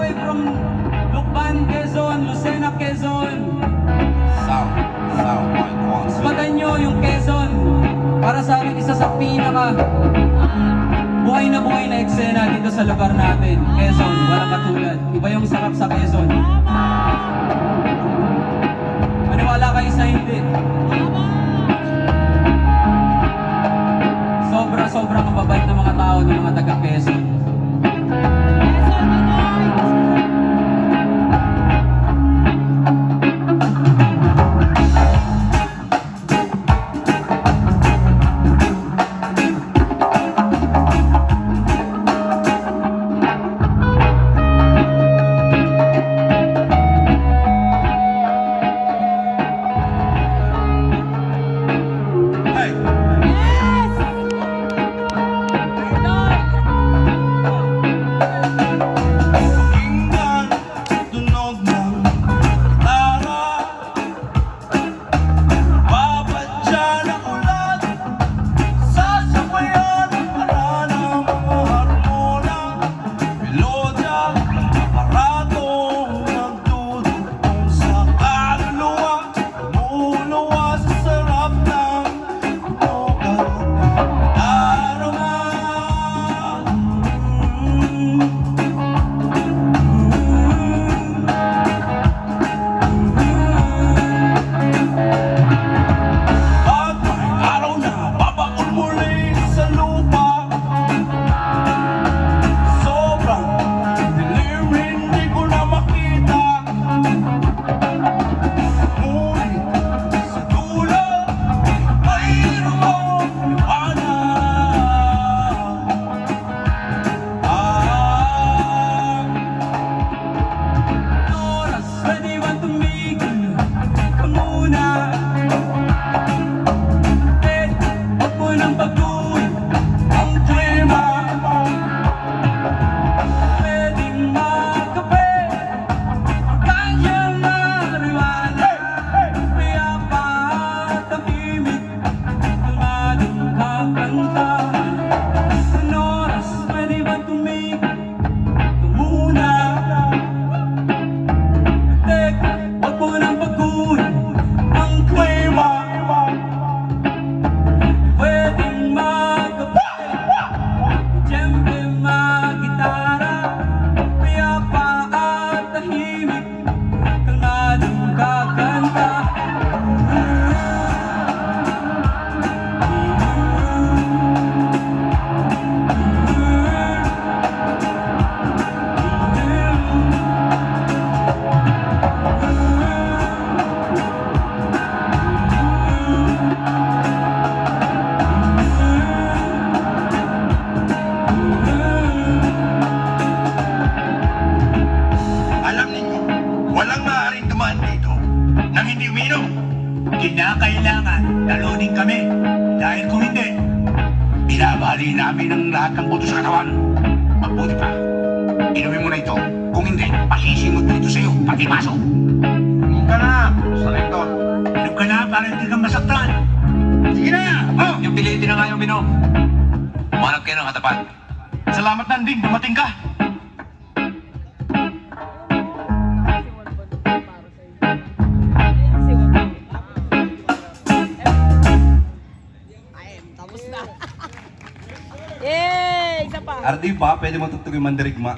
live from Lucban, Quezon, Lucena, Quezon. Sound my concert. Batanyo yung Quezon. Para sa akin, isa sa pinaka buhay na eksena dito sa lugar natin. Quezon, walang katulad. Iba yung sarap sa Quezon. Maniwala kayo sa hindi. Sobrang mababait ng mga tao ng mga taga Quezon. Kinakailangan talunin kami dahil kung hindi, binabali namin ang lahat ng buto sa katawan. Mabuti pa, inumin mo na ito. Kung hindi, pasisingot na ito sa'yo, pati baso. Inom ka na, salito. Inom ka na para hindi kang masaktan. Sige na! Oh! Yung pilitin na nga yung minom. Umanap kayo ng hatapan. Salamat na din, dumating ka. Yay! Isa pa. Ardi pa, pwede mo tutugin mandirigma.